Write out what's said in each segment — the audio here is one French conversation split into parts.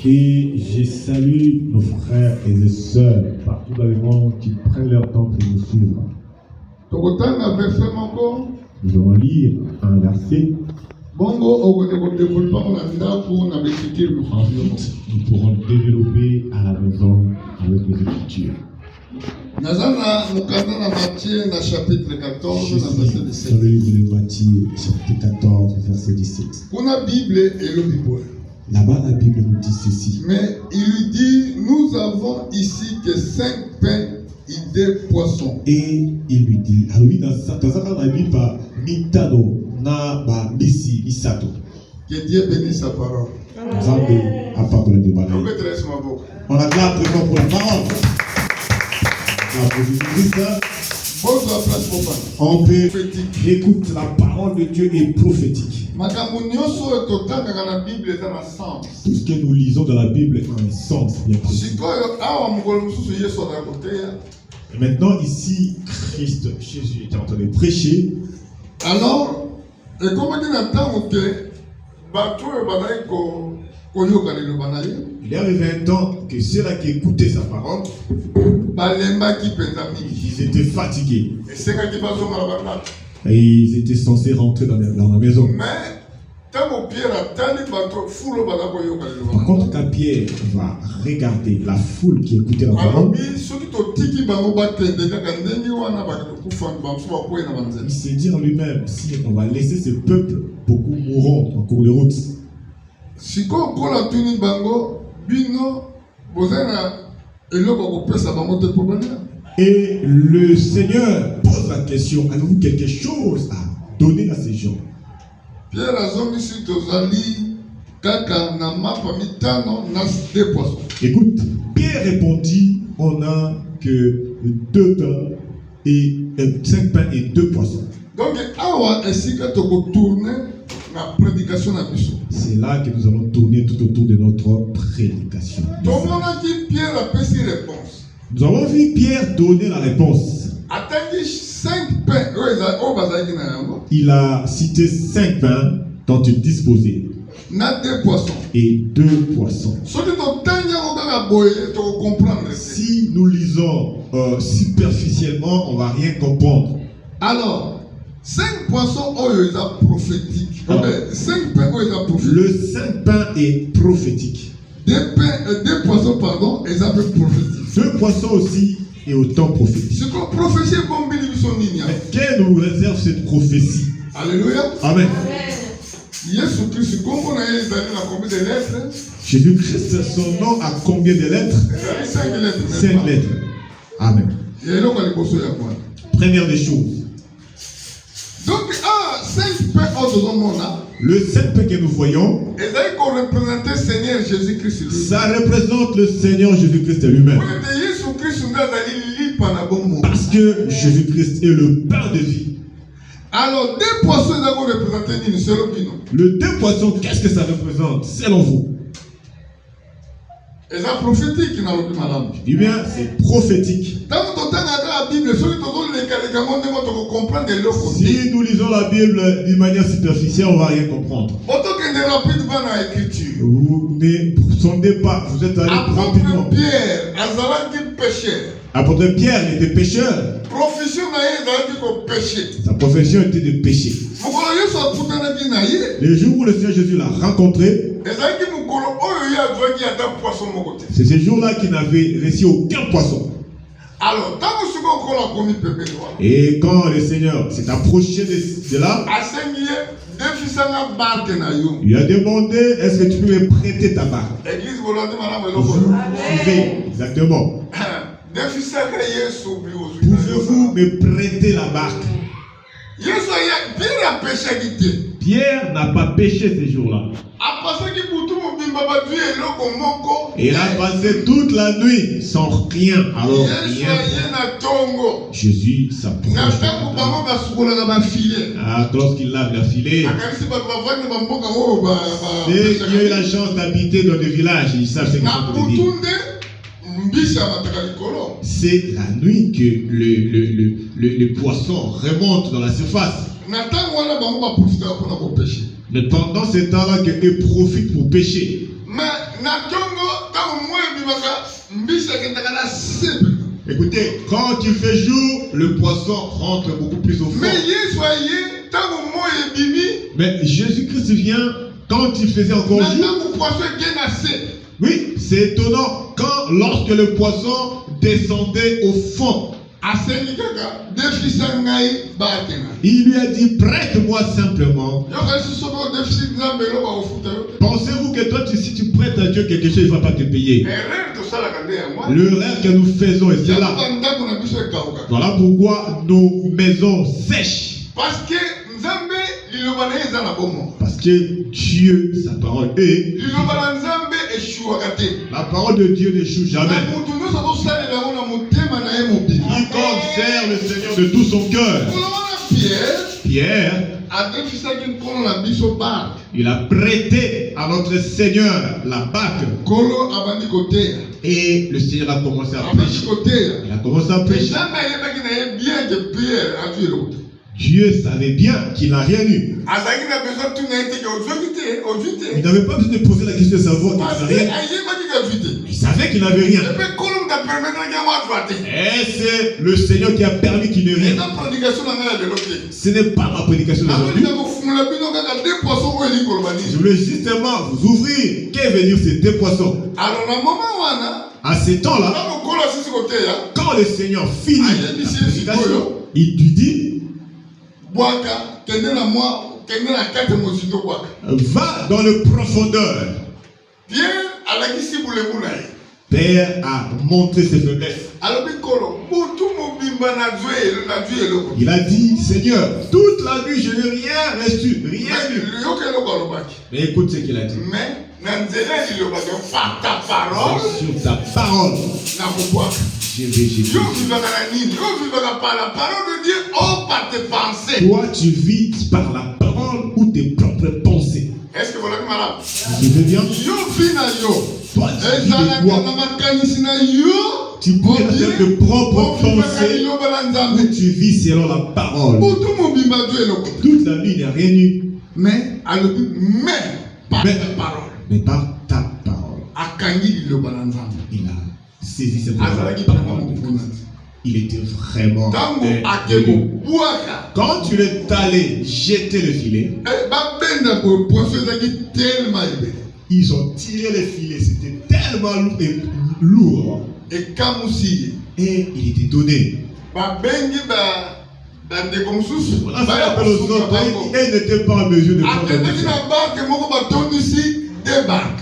Et je salue nos frères et nos sœurs partout dans le monde qui prennent leur temps pour nous suivre. Nous allons lire un verset. Ensuite, nous pourrons développer à la maison avec les Écritures. Je suis dans le livre de Matthieu, chapitre 14, verset 17. Là-bas, la Bible nous dit ceci. Mais il lui dit, nous avons ici que 5 pains et 2 poissons. Et il lui dit, alors oui, dans ça, la Bible par mitano na ba bisi isato. Que Dieu bénisse sa parole. On acclame très fort pour la parole. On peut écouter la parole de Dieu est prophétique. Tout ce que nous lisons dans la Bible a un sens bien précis. Et maintenant, ici, Christ, Jésus était en train de prêcher. Alors, et comme il est arrivé un temps que ceux-là qui écoutaient sa parole, ils étaient fatigués. Et ils étaient censés rentrer dans la maison. Par contre, quand Pierre va regarder la foule qui écoutait la parole, il s'est dit en lui-même, si on va laisser ce peuple, beaucoup mourront en cours de route. Et le Seigneur pose la question, avez-vous quelque chose à donner à ces gens? Écoute, Pierre répondit, on n'a que 2 pains et 5 pains et 2 poissons. Donc, c'est là que nous allons tourner tout autour de notre prédication. Nous avons vu Pierre donner la réponse. Il a cité 5 pains dont il disposait et 2 poissons. Si nous lisons superficiellement, on ne va rien comprendre. Alors, 5 poissons prophétiques. Le 5 pains est prophétique. 2 poissons, pardon, est prophétique. 2 poissons aussi est autant prophétique. Mais quelle nous réserve cette prophétie? Alléluia. Amen. Jésus-Christ, son nom a combien de lettres? 5 lettres. Amen. Première des choses. Donc, 5 pains le 5 pains que nous voyons, ça représente le Seigneur Jésus-Christ lui-même. Parce que Jésus-Christ est le pain de vie. Alors, 2 poissons représentent le 2 poissons, qu'est-ce que ça représente selon vous? C'est prophétique. Eh bien, c'est prophétique. Si nous lisons la Bible d'une manière superficielle, on ne va rien comprendre. Vous ne sondez pas, vous êtes allé rapidement. Apôtre Pierre était pécheur. Sa profession était de pécher. Le jour où le Seigneur Jésus l'a rencontré, c'est ce jour-là qu'il n'avait reçu aucun poisson. Et quand le Seigneur s'est approché de là, il lui a demandé, est-ce que tu peux me prêter ta barque? Exactement. Pouvez-vous me prêter la barque? Pierre n'a pas péché ces jours-là. Il a passé toute la nuit sans rien. Alors rien. Jésus s'approche. Lorsqu'il lave leur filet, ceux qui ont eu la chance d'habiter dans des villages, ils savent ce qu'ils sont pour dire. C'est la nuit que le poisson remonte dans la surface. Mais pendant ce temps-là, quelqu'un profite pour pécher. Écoutez, quand il fait jour, le poisson rentre beaucoup plus au fond. Mais Jésus-Christ vient quand il faisait encore jour. Oui, c'est étonnant lorsque le poisson descendait au fond. Il lui a dit, prête-moi simplement. Pensez-vous que toi, si tu prêtes à Dieu quelque chose, il ne va pas te payer? Le rêve que nous faisons, et c'est là. Voilà pourquoi nos maisons sèchent. Parce que Dieu, sa parole est. La parole de Dieu n'échoue jamais. Quiconque sert le Seigneur de tout son cœur. Pierre, il a prêté à notre Seigneur la barque. Et le Seigneur a commencé à prêcher. Il a commencé à prêcher. Dieu savait bien qu'il n'a rien eu. Il n'avait pas besoin de poser la question de savoir qu'il n'avait rien. Il savait qu'il n'avait rien. Et c'est le Seigneur qui a permis qu'il n'ait rien. Ce n'est pas ma prédication d'aujourd'hui. Je voulais justement vous ouvrir. Qu'est venir ces deux poissons? À ce temps-là, quand le Seigneur finit la prédication, il lui dit, va dans le profondeur. Père a montré ses faiblesses. Il a dit, Seigneur, toute la nuit je n'ai rien reçu, rien eu. Mais écoute ce qu'il a dit. Par ta parole, sur ta parole, je vais. Par la parole de Dieu, oh, par tes pensées. Toi, tu vis par la parole ou tes propres pensées. Est-ce que vous l'avez malade? Tu veux bien? Toi, tu peux faire tes propres pensées ou tu vis selon la parole. Toute la vie, il n'y a rien eu. Mais par ta parole. Mais par ta parole. Il a saisi cette parole. Il était vraiment. Quand tu es allé jeter le filet, ils ont tiré le filet. C'était tellement lourd. Et il était donné. Il n'était pas en mesure de prendre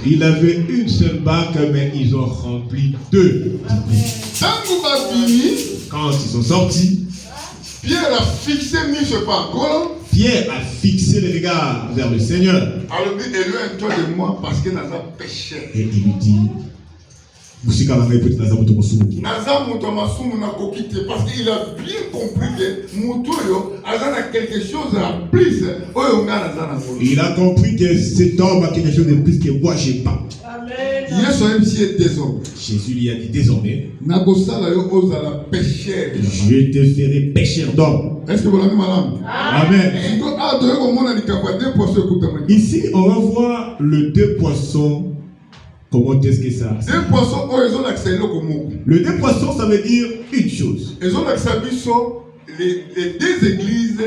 il avait une seule barque, mais ils ont rempli deux. Quand ils sont sortis, Pierre a fixé les regards vers le Seigneur. Et il lui dit, parce qu'il a bien compris que quelque chose de plus. Il a compris que cet homme a quelque chose de plus que moi j'ai pas. Jésus lui a dit désormais, je te ferai pécheur d'hommes. Est-ce que vous l'avez malade? Amen. Ici, on va voir le deux poissons. Comment est-ce que ça? Le deux poissons, ça veut dire une chose. Les deux églises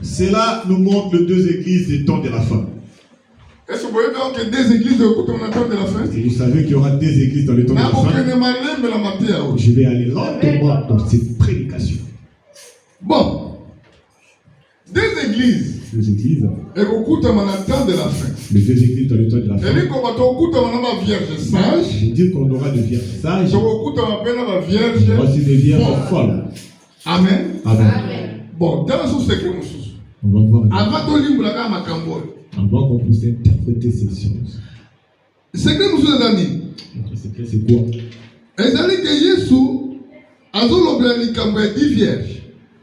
Cela nous montre les deux églises des temps de la fin. Est-ce que vous voyez donc que deux églises dans le temps de la fin? Et vous savez qu'il y aura deux églises dans le temps de la fin. Je vais aller lentement dans cette prédication. Bon. Deux églises. Deux églises. Et beaucoup dans le temps de la fin. Les deux églises dans le temps de la fin. Et qu'on vierge sage. Je dis qu'on aura des vierges sages. Il aussi des vierges folles. Amen. Amen. Bon, dans ce secret, on va voir. Avant qu'on puisse interpréter ces choses. Secret, notre secret, c'est quoi?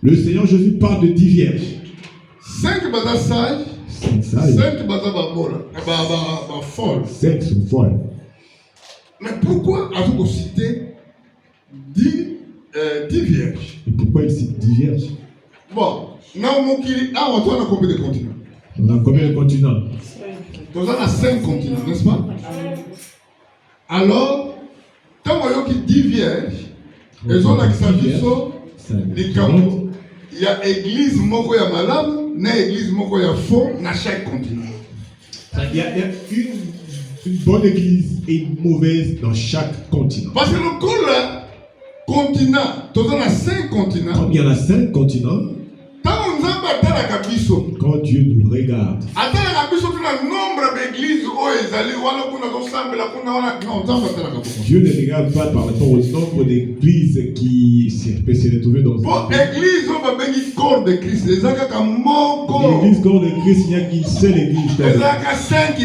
Le Seigneur Jésus parle de 10 vierges. 5 bazar sages. 5 sages. 5 bazar folles. 5 sont folles. Mais pourquoi avez-vous cité 10 vierges? Et pourquoi il cite 10 vierges? Bon. On a combien de continents? On a combien de continents? On a 5 continents, n'est-ce pas? Alors, tant qu'il y a 10 vierges, ils ont la saviso, il y a église moko ya malam, na église moko ya faux, na chaque continent. Il y a une bonne église et une mauvaise dans chaque continent. Parce que le continent, on a 5 continents. Comme il y en a 5 continents, quand Dieu nous regarde, Dieu ne regarde pas par rapport au nombre d'églises qui peuvent se retrouver dans l'église corps de Christ. L'église corps de Christ, il n'y a qu'une seule église. Il n'y en a pas 5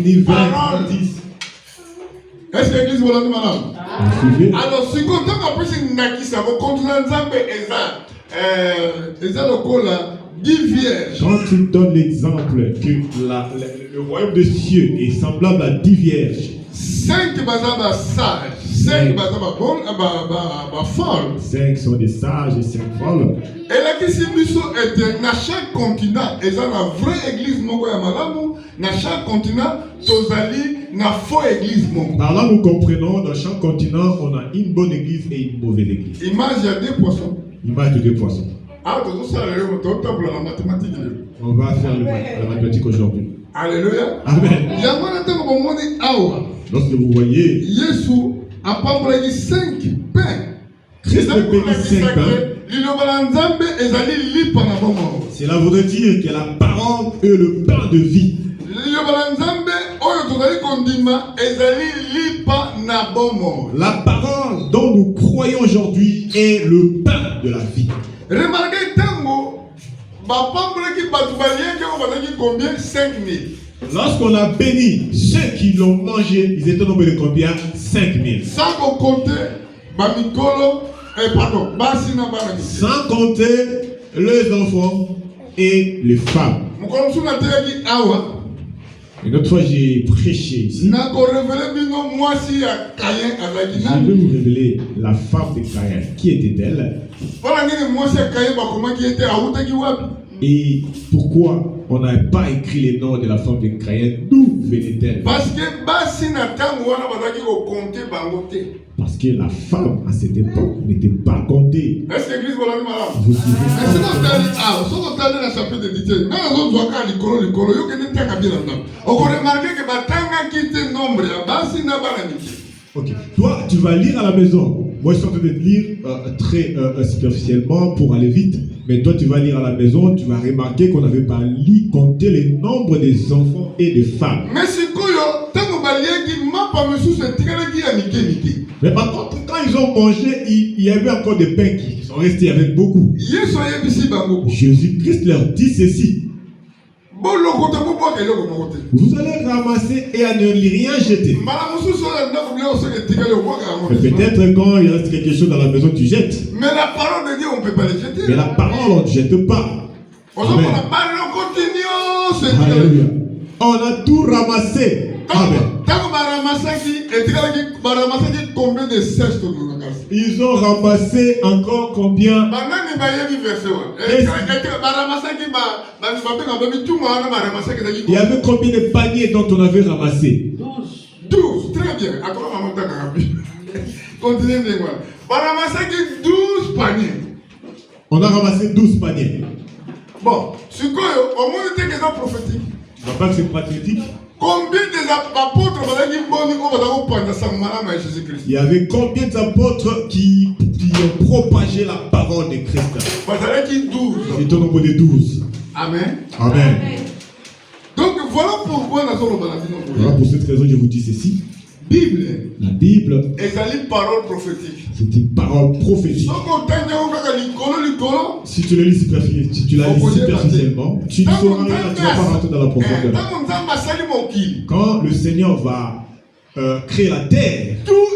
ni 20 ni 10. Est-ce que l'église va malade? Alors, si on a plus une nakisa, on continue le 10 vierges. Quand tu donnes l'exemple que le royaume des cieux est semblable à 10 vierges, 5 bazaba sages, 5 bazaba folles. 5 sont des sages et 5 folles. Et là, qui si biso était dans chaque continent, et ça la vraie église moko ya malamu, dans chaque continent, tozali na faux église moko. Par là, nous comprenons, dans chaque continent, on a une bonne église et une mauvaise église. Image, il y a 2 poissons. Image de 2 poissons. Ah, tout ça, la mathématique. On va faire la mathématique aujourd'hui. Alléluia. Amen. Lorsque vous voyez, Jésus a pas pris 5 pains. Christ a béni 5 pains. Cela voudrait dire que la parole est le pain de vie. La parole dont nous croyons aujourd'hui est le pain de la vie. Remarquez, combien? 5 000. Lorsqu'on a béni ceux qui l'ont mangé, ils étaient au nombre de combien? 5 000. Sans compter sans compter les enfants et les femmes. Une autre fois, j'ai prêché ici. Je vais vous révéler la femme de Caïn. Qui était-elle? Et pourquoi on n'a pas écrit les noms de la femme de Caïn? D'où venait-elle? Parce que la femme à cette époque n'était pas comptée. Est-ce que l'église va vous suivez? Ok. Toi, tu vas lire à la maison. Moi, je suis en train de lire très superficiellement pour aller vite. Mais toi, tu vas lire à la maison, tu vas remarquer qu'on n'avait pas compté le nombre des enfants et des femmes. Mais par contre, quand ils ont mangé, il y avait encore des pains qui sont restés avec beaucoup. Jésus-Christ leur dit ceci. Vous allez ramasser et à ne rien jeter. Peut-être quand il reste quelque chose dans la maison, tu jettes. Mais la parole de Dieu, on ne peut pas les jeter. Mais la parole, on ne jette pas. Amen. Alléluia. On a tout ramassé. Amen. Combien de cestes? Ils ont ramassé encore combien? Il y avait combien de paniers dont on avait ramassé? 12. Très bien. Continuez de voir. 12 paniers. On a ramassé 12 paniers. Bon, ce qu'on au moins était des prophétiques. On va pas que c'est prophétique. Combien d'apôtres il y avait combien d'apôtres qui ont propagé la parole de Christ? C'est au nombre de 12. Amen. Amen. Donc voilà pourquoi nous sommes. Voilà pour cette raison je vous dis ceci. La Bible est une parole prophétique. C'est une parole prophétique. Si tu le lis superficiellement, tu ne sauras rien, tu ne vas pas rentrer dans la profondeur. Quand le Seigneur va créer la terre, tout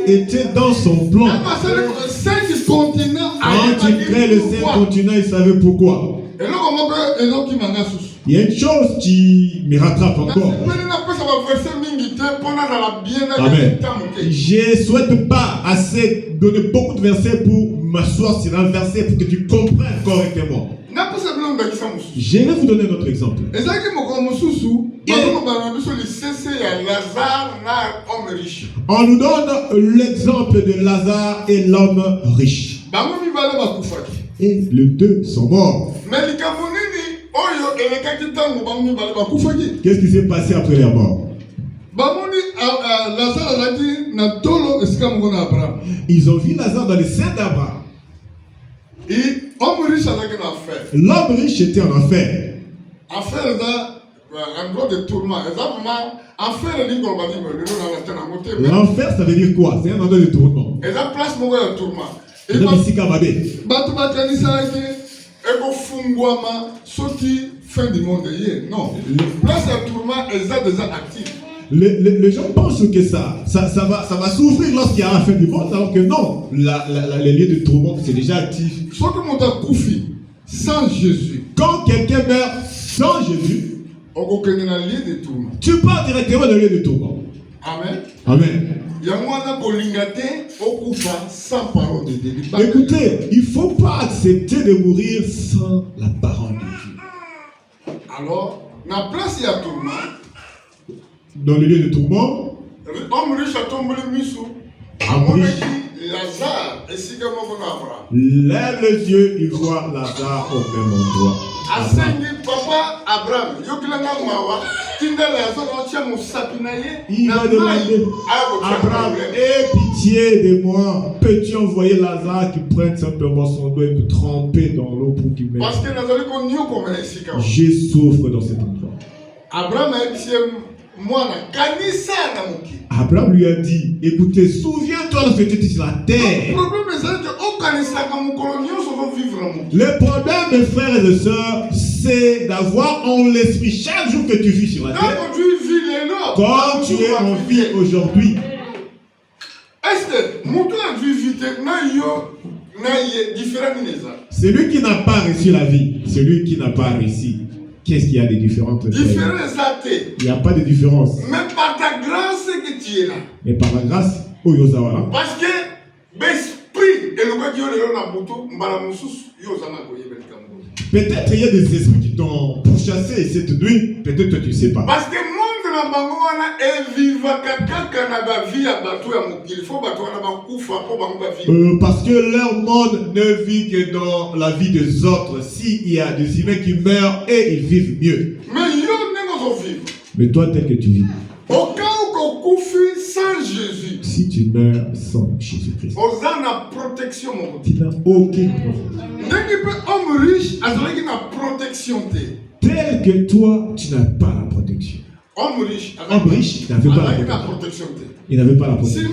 était dans son plan. Quand il crée le 5 continents, il savait pourquoi. Il y a une chose qui me rattrape encore. Amen. Je ne souhaite pas assez donner beaucoup de versets pour m'asseoir sur un verset pour que tu comprennes correctement. Je vais vous donner notre exemple. On nous donne l'exemple de Lazare et l'homme riche. Et les deux sont morts. Qu'est-ce qui s'est passé après leur mort? Ils ont vu Lazare dans les seins d'Abraham. L'homme riche était en enfer. L'enfer, ça veut dire quoi? C'est un endroit de tourment. Les gens pensent que ça va s'ouvrir lorsqu'il y a la fin du monde, alors que non, les lieux de tourment, c'est déjà actif. Sans Jésus. Quand quelqu'un meurt sans Jésus, tu pars directement dans le lieu de tourment. Amen. Amen. Écoutez, il ne faut pas accepter de mourir sans la parole de Dieu. Alors, la place il y a tourment. Dans le lieu de tourment, lève les yeux, il voit Lazare au même endroit. Il va demander, Abraham, aie pitié de moi. Peux-tu envoyer Lazare qui prenne simplement son doigt et me tremper dans l'eau pour qu'il meure? Je souffre dans cet endroit. Abraham lui a dit, écoutez, souviens-toi lorsque tu étais sur la terre. Le problème, mes frères et sœurs, c'est d'avoir en l'esprit chaque jour que tu vis sur la terre, comme tu es en vie aujourd'hui. Celui qui n'a pas reçu la vie, celui qui n'a pas réussi, qu'est-ce qu'il y a de différent? Il n'y a pas de différence. Même par ta grâce que tu es là. Mais par la grâce, parce que l'esprit et le gars qui est là, peut-être il y a des esprits qui t'ont pourchassé cette nuit. Peut-être que tu ne sais pas. Parce que parce que leur monde ne vit que dans la vie des autres. S'il y a des humains qui meurent et ils vivent mieux. Mais toi, tel que tu vis, sans Jésus, si tu meurs sans Jésus-Christ, tu n'as aucune protection. Tel que toi, tu n'as pas la protection. Homme riche n'avait pas la protection. Il n'avait pas la protection.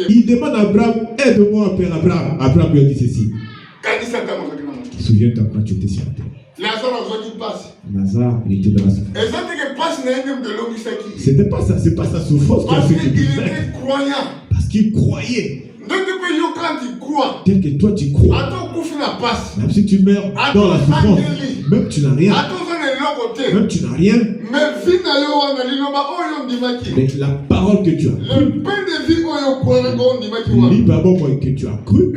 Il demande à Abraham, aide-moi, Père Abraham. Abraham lui a dit ceci. Souviens-toi quand tu étais sur la terre. Lazare, il était dans la souffrance. C'était pas ça, c'est pas sa souffrance qui a fait qu'il était croyant. Parce qu'il croyait. Tel que toi tu crois, même si tu meurs dans la souffrance, même tu n'as rien, même tu n'as rien, mais la parole que tu as cru, librement que tu as cru,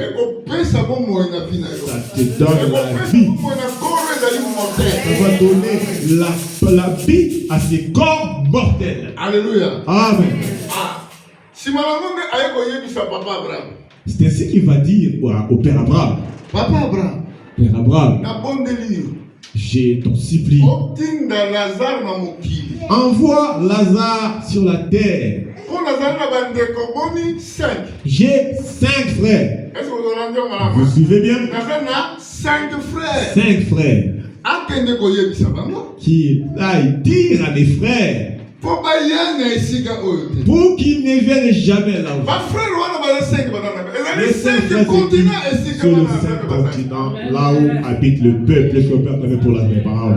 ça te donne la vie. Ça va donner la vie à ces corps mortels. Alléluia. Amen. C'est ainsi qu'il va dire au Père Abraham. Papa Abraham. Père Abraham. Je t'en supplie. Envoie Lazare sur la terre. J'ai 5 frères. Vous suivez bien? 5 frères. Qui aillent dire à mes frères pour qu'ils ne viennent jamais là-haut. Les 5 frères sur le 5 continents, là où habite le peuple, ce que le Père avait pour la parole.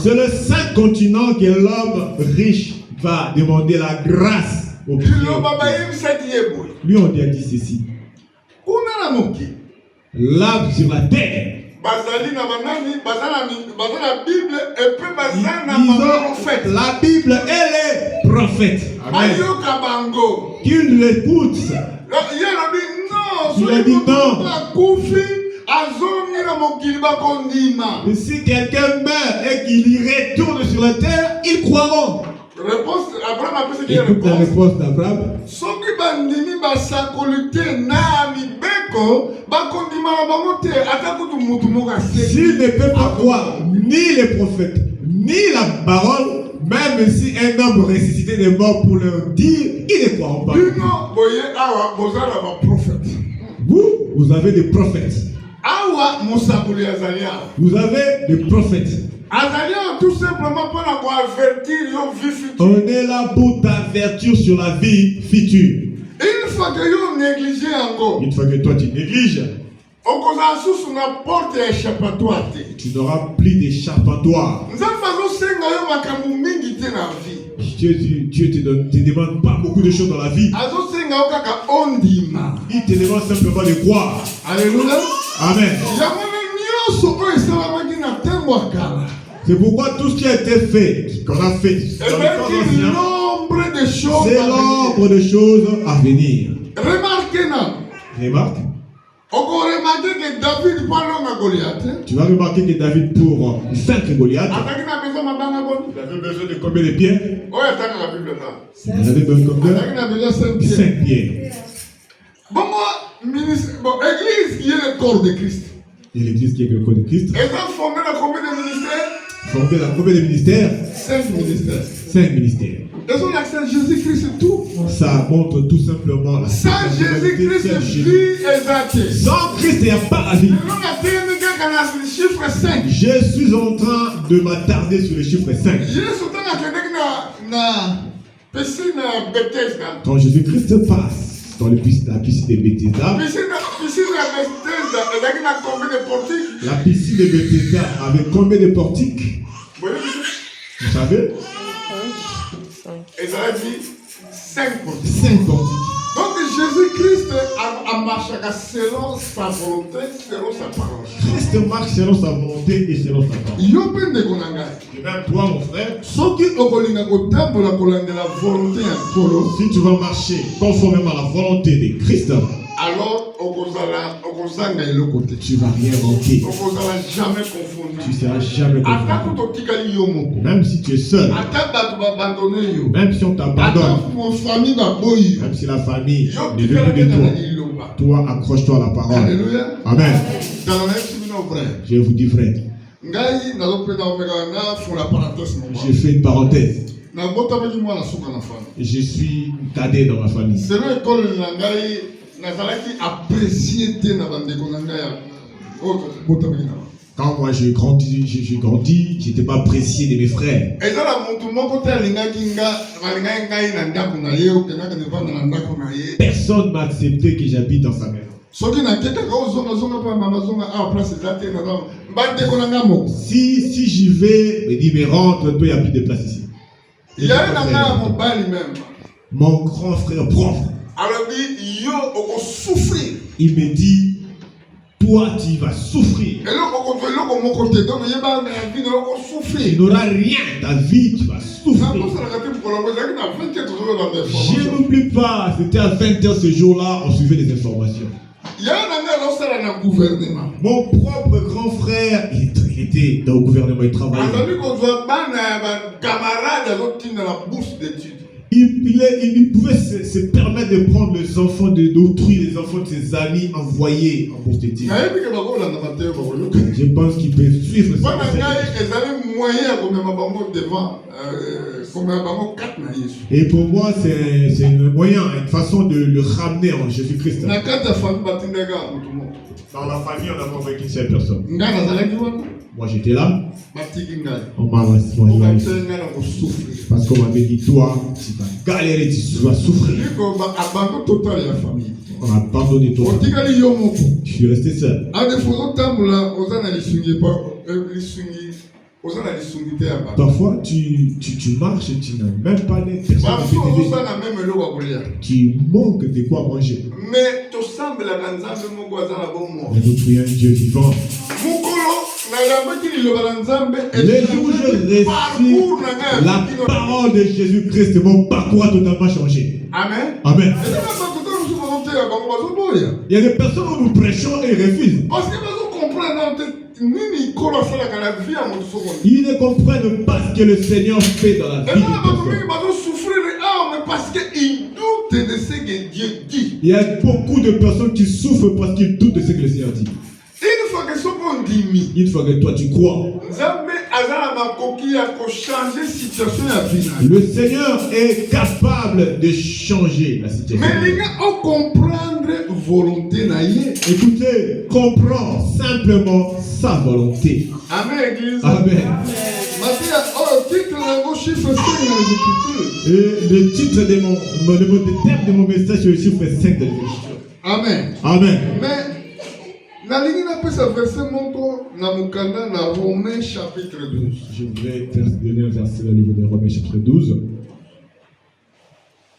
C'est le 5 continent que l'homme riche va demander la grâce au Dieu. Lui, on lui a dit ceci. Là, sur la terre, la Bible, elle est prophète. Amen. Qu'il l'écoute. Il a dit non. Et si quelqu'un meurt et qu'il y retourne sur la terre, ils croiront. Écoute la réponse d'Abraham. S'il ne peut pas croire ni les prophètes, ni la parole, même si un homme ressuscité des morts pour leur dire, ils ne croiront pas. Vous avez des prophètes. Vous avez des prophètes. Tout simplement pour avertir your vie future. On est là pour t'avertir sur la vie future. Une fois que vous négligez encore, une fois que toi tu négliges, tu n'auras plus d'échappatoire. Dieu te demande pas beaucoup de choses dans la vie. Il te demande simplement de croire. Alléluia. Amen. C'est pourquoi tout ce qui a été fait, qu'on a fait, c'est l'ombre de choses à venir. Remarque. Tu vas remarquer que David, pour vaincre Goliath, il avait besoin de combien de pierres? Il avait besoin de combien? 5 pierres. Bon, l'église qui est le corps de Christ. Et l'église qui est le corps de Christ. Elle a formé la combien de ministères? Formé la combien de ministères? 5 ministères. 5 ministères. Et son accent Jésus-Christ, c'est tout. Ça montre tout simplement la sans Jésus-Christ, vie exacte. Sans Christ, il n'y a pas la vie. Je suis en train de m'attarder sur le chiffre 5. Quand Jésus-Christ passe dans la piscine de Bethesda, la piscine de Bethesda avait combien de portiques? Vous savez? 5 portiques. 5 portiques. Donc Jésus-Christ a marché selon sa volonté, selon sa parole. Christ marche selon sa volonté et selon sa parole. Et même toi, mon frère, si tu vas marcher conformément à la volonté de Christ, alors tu vas rien manquer. jamais confondu. Tu seras jamais confondu. Même si tu es seul, même si on t'abandonne, même si la famille ne veut plus de toi, toi accroche-toi à la parole. Alléluia. Amen. Je vous dis vrai. J'ai fait une parenthèse. Je suis cadet dans ma famille. Quand moi j'ai grandi, j'étais pas apprécié de mes frères. Personne m'a accepté que j'habite dans sa maison. Si j'y vais, il me dit mais rentre, il n'y a plus de place ici. Mon grand frère propre, il me dit, toi tu vas souffrir. Tu n'auras rien, ta vie, tu vas souffrir. Je n'oublie pas, c'était à 20h ce jour-là, on suivait des informations. Mon propre grand frère, il était dans le gouvernement, il travaillait. Il pouvait se permettre de prendre les enfants d'autrui, les enfants de ses amis envoyés en bourse d'études. Je pense qu'il peut suivre ça. Et pour moi, c'est un moyen, une façon de le ramener en Jésus-Christ. Dans la famille, on n'a pas envoyé qu'une seule personne. Moi, j'étais là. On m'a envoyé. Parce qu'on m'avait dit, toi, tu vas galérer, tu vas souffrir. On a abandonné toi. Je suis resté seul. Parfois, tu marches et tu n'as même pas les personnes de t'aider. Tu manques de quoi manger. Mais nous prions un Dieu vivant. Les jours où je reçois la parole de Jésus-Christ, mon parcours a totalement changé. Amen. Amen. Il y a des personnes où nous prêchons et ils refusent. Parce que nous comprenons. Ils ne comprennent pas ce que le Seigneur fait dans la vie des personnes. Il y a beaucoup de personnes qui souffrent parce qu'ils doutent de ce que le Seigneur dit. Une fois que toi tu crois, le Seigneur est capable de changer la situation. Écoutez, comprends simplement sa volonté. Amen. Amen. Et le titre de le thème de mon message, c'est le chiffre 5 de l'Écriture. Amen. Amen. Mais la ligne n'a pas ce verset montre dans Romains chapitre 12. Je voudrais donner un verset au niveau de Romains chapitre 12.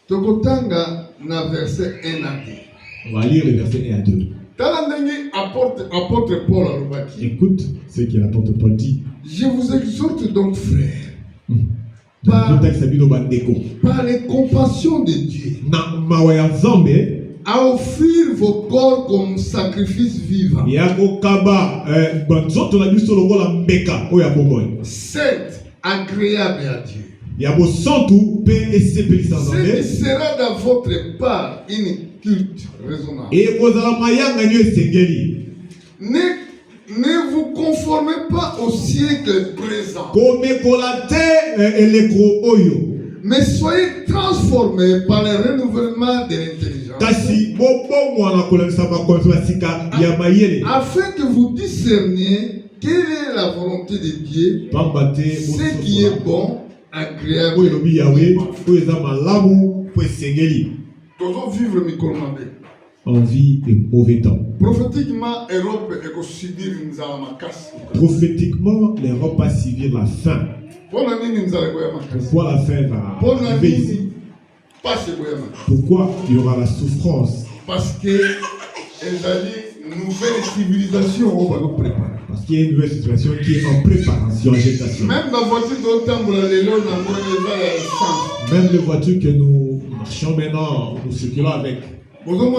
Tokotanga na verset 1 à 2. On va lire les versets 1 à 2. Apôtre Paul Arubaki. Écoute ce que l'apôtre Paul dit. Je vous exhorte donc, frères, Par les compassions de Dieu, à offrir vos corps comme sacrifice vivant, saint, agréable à Dieu. Ce qui sera dans votre part une culte raisonnable. Ne vous conformez pas au siècle présent, mais soyez transformés par le renouvellement de l'intelligence, afin que vous discerniez quelle est la volonté de Dieu, ce qui est bon, agréable et toujours vivre le micro-mandé. En vie et mauvais temps. Prophétiquement, l'Europe va subir la faim. Pourquoi la faim va arriver ici? Pourquoi il y aura la souffrance? Parce que une nouvelle civilisation on va nous préparer. Parce qu'il y a une nouvelle situation qui est en préparation, en gestation. Même la voiture même les voitures que nous marchons maintenant, nous circulons avec. Vous voyez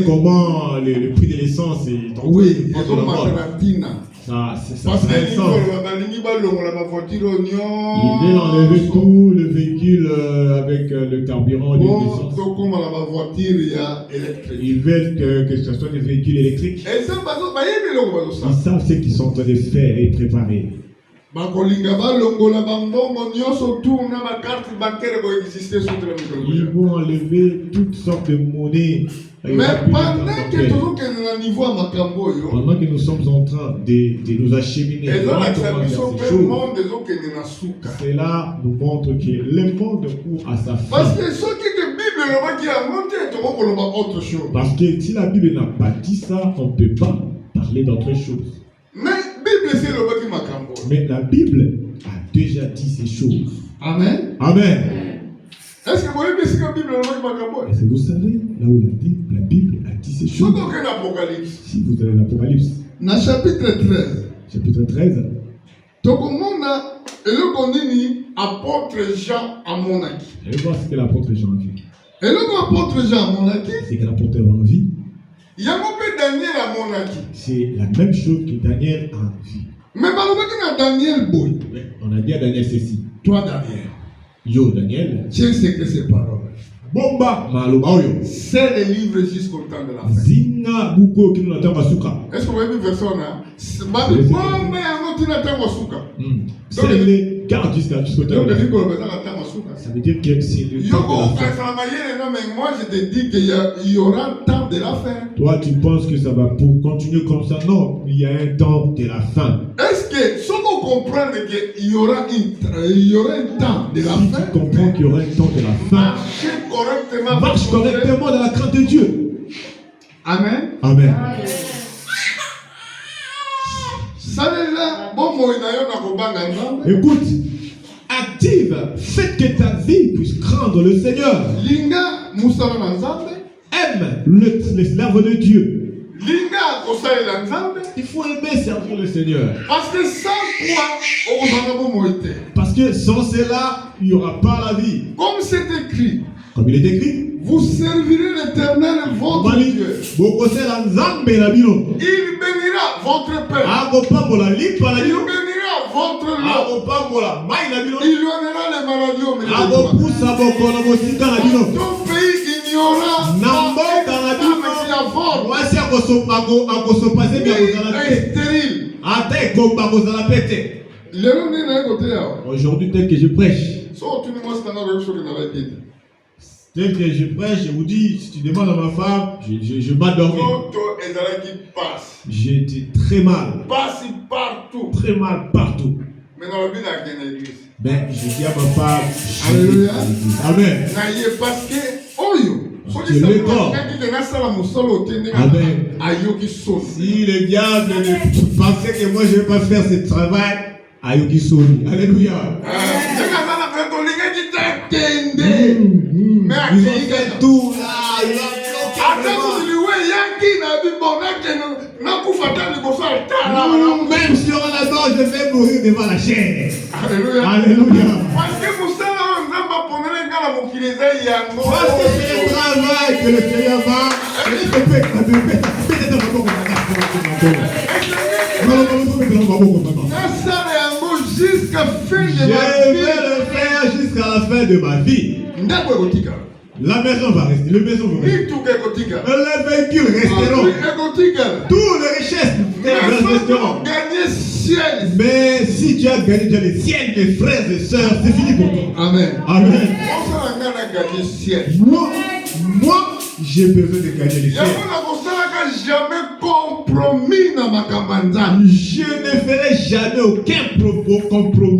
comment le prix de l'essence est en train de prendre ça, ça fait sens. Ils veulent enlever tout le véhicule avec le carburant et l'essence. Ils veulent que ce soit des véhicules électriques. Ils savent ce qu'ils sont en train de faire et préparer. Ils vont enlever toutes sortes de monnaies. Mais pendant que nous sommes en train de nous acheminer, cela nous montre que le monde court à sa fin. Parce que si la Bible n'a pas dit ça, on ne peut pas parler d'autre chose. Mais la Bible a déjà dit ces choses. Amen. Amen. Est-ce que vous savez là où la Bible a dit ces choses? Si vous avez l'Apocalypse. Dans chapitre 13. Chapitre 13. Apôtre Jean à Monaki. Allez voir ce que l'apôtre Jean a vu. Et l'apôtre Jean à Monaki. C'est que l'apôtre a envie. Daniel à Monaki. C'est la même chose que Daniel a envie. Mais Daniel boy. On a dit à Daniel ceci. Toi Daniel. Yo Daniel. Tiens ce que ces paroles. Bomba malobaoyo. C'est le livre jusqu'au temps de la fin. Zina buko kinu na tanga suka. Est-ce que vous avez vu version là? Bomba yango tina tanga suka. C'est le garde jusqu'au temps de la fin. Ça veut dire que c'est le temps de la fin. Mais moi je te dis qu'il y aura un temps de la fin. Toi tu penses que ça va pour continuer comme ça? Non, il y a un temps de la fin. Est-ce que si vous comprenez qu'il y aura un temps de la fin? Tu comprends qu'il y aura un temps de la fin. Marche correctement dans la crainte de Dieu. Amen. Amen. Ça est là, bon Écoute, active, faites que ta vie puisse craindre le Seigneur. Aime l'œuvre de Dieu. Il faut aimer servir le Seigneur. Parce que sans cela, il n'y aura pas la vie. Comme c'est écrit. Comme il est écrit. Vous servirez l'Éternel votre Dieu. Il bénira votre père. Il bénira votre lot. Il donnera les maladies au milieu. Dans ton pays, il n'y aura aujourd'hui, tel que je prêche, tel que je prêche, je vous dis, si tu demandes à ma femme, je m'adore. J'ai été très mal. Très mal partout. Mais je dis à ma femme, Alléluia. Amen. Le corps. Amen. Si le diable pensait que moi je ne vais pas faire ce travail, Ayoki Soni. Alléluia. Ils ont fait tout là. Même si on a mort, je vais mourir devant la chair. Alléluia. Alléluia. Parce que c'est le travail que le Seigneur va. Je vais le faire jusqu'à la fin de ma vie. La maison va rester, le maison va rester. Les véhicules resteront. Toutes les richesses resteront. Mais si tu as gagné dans les ciels, mes frères et sœurs, c'est fini pour toi. Amen. Amen. Moi, j'ai besoin de gagner les ciels. Je ne ferai jamais aucun compromis.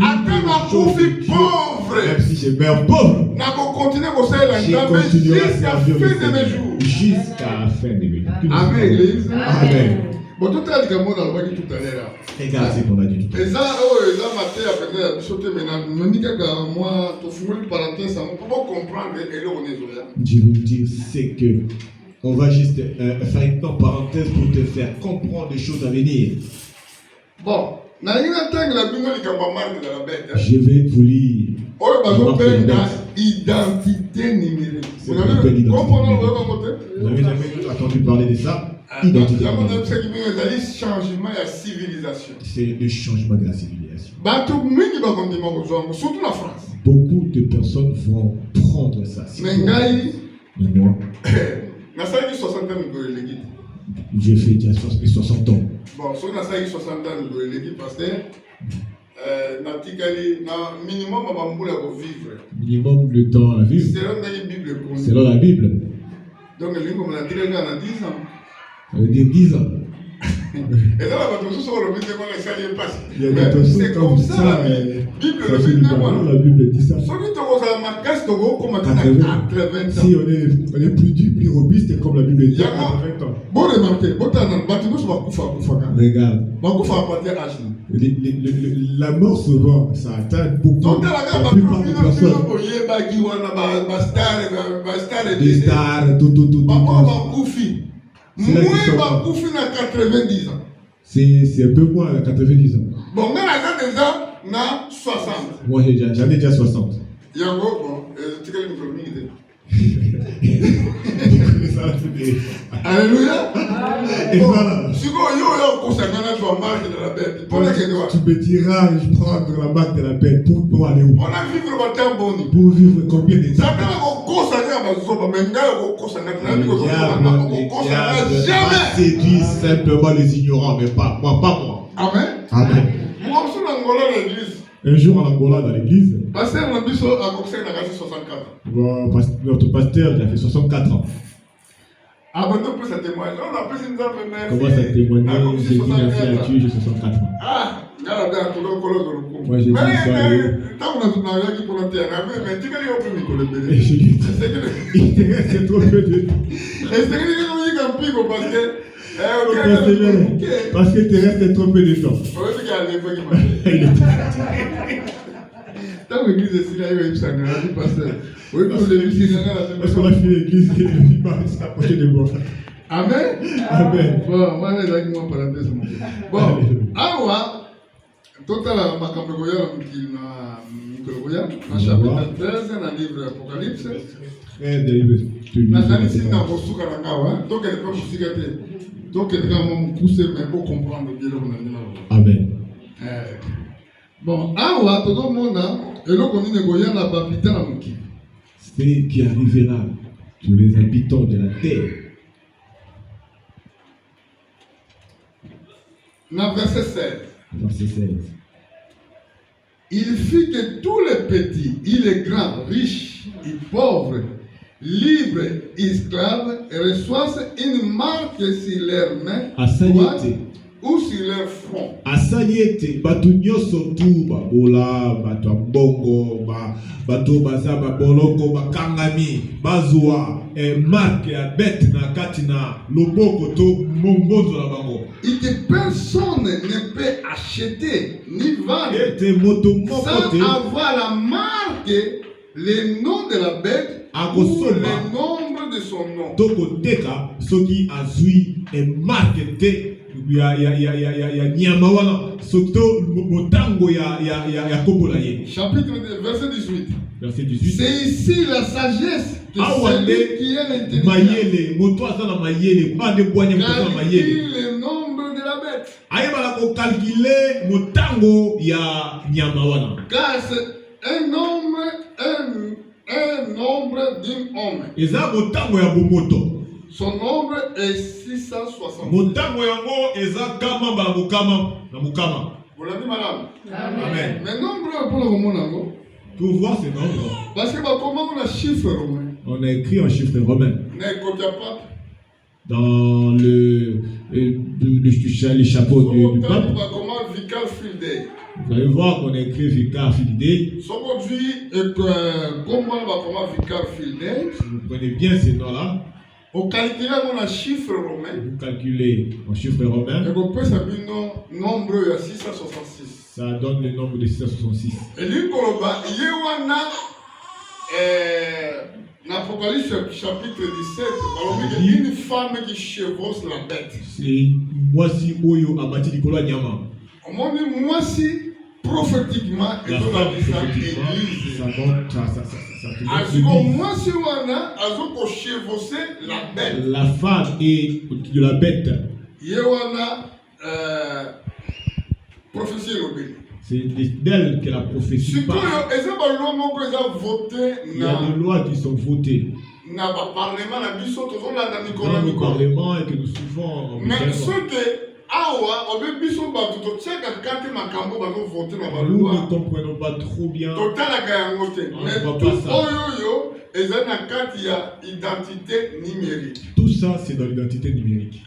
Même si je meurs pauvre, je continuerai à servir le Seigneur jusqu'à la fin de mes jours. Amen, Église. Amen. Bon, tout à l'heure, on a dit tout à l'heure. Regarde ce qu'on a dit tout à l'heure. Je veux dire, c'est que on va juste faire une parenthèse pour te faire comprendre des choses à venir. Bon, je vais vous lire. Identité numérique. Vous n'avez jamais entendu parler de ça? Identité numérique. C'est le changement de la civilisation. Surtout la France. Beaucoup de personnes vont prendre ça. Mais moi, j'ai fait déjà 60 ans. Bon, si on a 60 ans, parce que minimum le temps à vivre. Selon la Bible. Donc, ça veut dire 10 ans. C'est comme ça, la Bible dit ça. Si on est plus robuste comme la Bible dit, à 80 ans. Regarde. La mort souvent, ça atteint beaucoup. La plupart des personnes. Des stars, tout. C'est là qu'ils sont. C'est un peu moins, 90 ans. Bon, on a déjà 60. Moi, j'en ai déjà 60. Alléluia. Et voilà. Tu me diras, je prends la marque de la bête pour aller où? Pour vivre combien de temps? Le diable séduit simplement les ignorants, mais pas moi. Amen. Amen. Un jour en Angola, dans l'église, notre pasteur, il a fait 64 ans. Comment ça témoigner? J'ai dit merci à Dieu, j'ai 64 ans. Moi j'ai dit ça. Et je lui ai dit, il te reste trop peu de temps. Parce qu'il te reste trop peu de temps. Il était fatigué. Tant l'église est si là, il va y avoir un pasteur. Oui, pour l'église, parce qu'on a fini l'église et il m'a s'approché de moi. Amen. Amen. Bon, moi, je vais vous dire parenthèse. Bon, awa, total, ma caméra, dans chapitre 13, dans le livre d'Apocalypse. Nakanisi na kosuka na ngawa, donc elle peut musicater. Donc elle va me pousser mais pour comprendre bien le monde. Amen. Bon, awa todo mona, eloko ni negoya na babita na moki. C'est qui arrivera sur les habitants de la terre. Na verset 16. Verset 16. Il fit que tous les petits, et les grands, riches et pauvres, libres et esclaves, reçoivent une marque sur leurs mains droites ou sur leur front. Asaliete, batu nyoso tu babola, batu bongo, batu baza baboloko, bakangami, bazwa, marque ya bête na katina, loboko to mongozo la bango. Et que personne ne peut acheter ni vendre sans avoir la marque, le nom de la bête ou le nombre de son nom. Toko teka, soki azui marque te. Ya nyama wana soto motango ya kobola ye. Chapitre 2, verset 18. Verset 18. C'est ici la sagesse de celui qui est l'intelligence. Mayele, moto azana mayele, pas de boigna moto mayele. Le nombre de la bête. Aye bala ko calculer motango ya nyama wana. Car c'est un nombre d'un homme. Eza motango ya bomoto. Son nombre est 660. Motango yango eza kama bala mukama na mukama. Vous l'avez dit madame? Amen. Mais nombre pour le moment. Pour voir ces nombres. Parce que comment on a chiffre romain? On a écrit en chiffre romain. Dans les chapeaux du pape. Vous allez voir qu'on a écrit Vicar Fildé. Si vous prenez bien ces noms-là, vous calculez en chiffre romain. Vous calculez en chiffre romain. Nombre à 666. Ça donne le nombre de 666. Et lui, dans Apocalypse chapitre 17, il y a une femme qui chevauche la bête. C'est moi si Oyo abati Nicolas Nyama. Moi si prophétiquement, et dans la église, ça monte, ça moi si Wana, a chevauché la bête. La femme est de la bête. Yewana prophétie l'obéit. C'est d'elle que la prophétie parle. Il y a des lois qui sont votées dans le Parlement et que nous suivons. Nous ne comprenons pas trop bien. Tout ça, c'est dans l'identité numérique.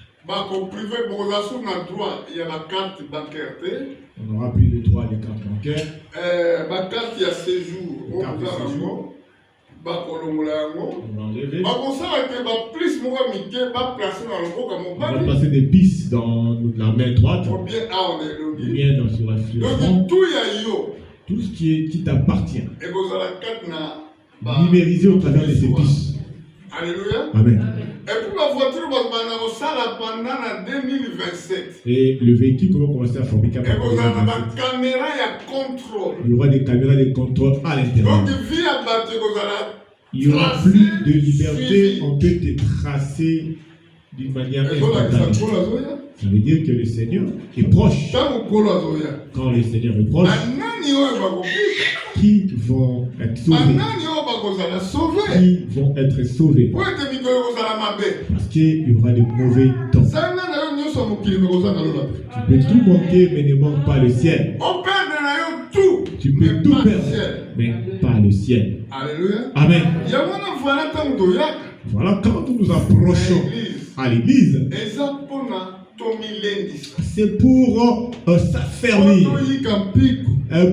On aura plus de droits des cartes bancaires. Carte à séjour. On va passer des pistes dans la main droite. Ou bien sur la front. Tout ce qui t'appartient. Numérisé au travers de ces pistes. Alléluia. Amen. Et puis la voiture va pendant 2027. Et le véhicule qu'on va commencer à fabriquer. Il y aura des caméras de contrôle à l'intérieur. Il n'y aura plus de liberté. On peut te tracer d'une manière instantanée. Ça veut dire que le Seigneur est proche. Quand le Seigneur est proche, qui vont être sauvés? Qui vont être sauvés? Parce qu'il y aura de mauvais temps. Tu peux tout manquer, mais ne manque pas le ciel. Tu peux tout perdre, mais pas le ciel. Alléluia. Amen. Voilà quand nous nous approchons à l'église. C'est pour s'affermir,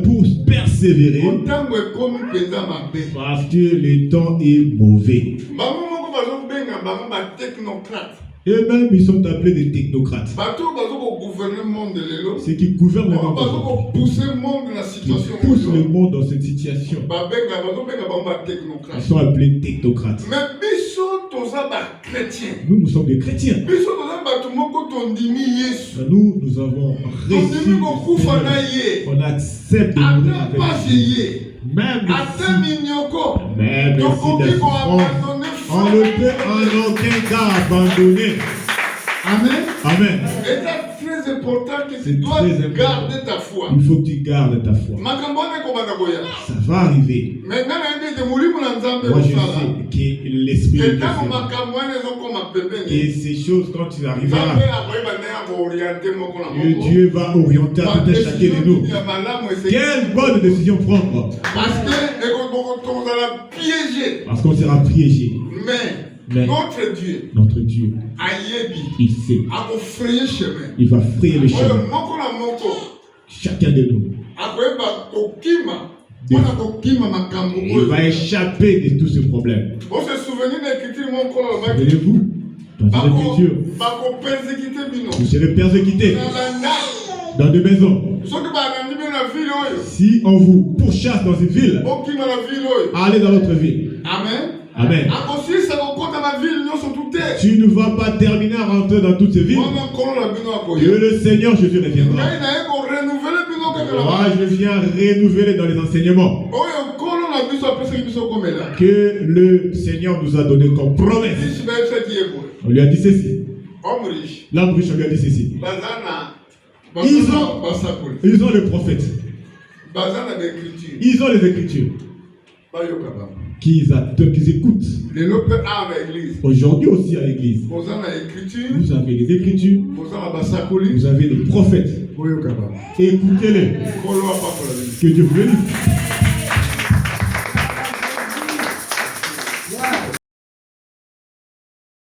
pour persévérer, parce que le temps est mauvais. Eux-mêmes, ils sont appelés des technocrates. C'est qui gouverne le monde. Qui pousse le monde dans cette situation. Ils sont appelés technocrates. Nous sommes des chrétiens. Nous avons reçu. On accepte de mourir avec lui. Même si la souffrance, on ne peut en aucun cas abandonner. Amen. Amen. C'est très important que tu dois garder ta foi. Il faut que tu gardes ta foi. Ça va arriver. Moi, je sais que l'Esprit de Dieu, et ces choses, quand tu arriveras, Dieu va orienter à tout chacun de nous. Quelle bonne décision prendre. Parce qu'on sera piégé. Mais notre Dieu, il sait. Il va frayer le chemin. Chacun de nous. Il va échapper de tous ces problèmes. Souvenez-vous, dans l'écriture, vous serez persécutés dans des maisons. Si on vous pourchasse dans une ville, allez dans l'autre ville. Amen. Amen. Tu ne vas pas terminer à rentrer dans toutes ces villes. Que le Seigneur Jésus reviendra. Moi, je viens renouveler dans les enseignements que le Seigneur nous a donné comme promesse. On lui a dit ceci. L'homme riche, on lui a dit ceci. Ils ont le prophète. Ils ont les écritures. Qu'ils écoutent. Aujourd'hui aussi à l'église. Vous avez les écritures. Vous avez les prophètes. Écoutez-les. Que Dieu vous bénisse.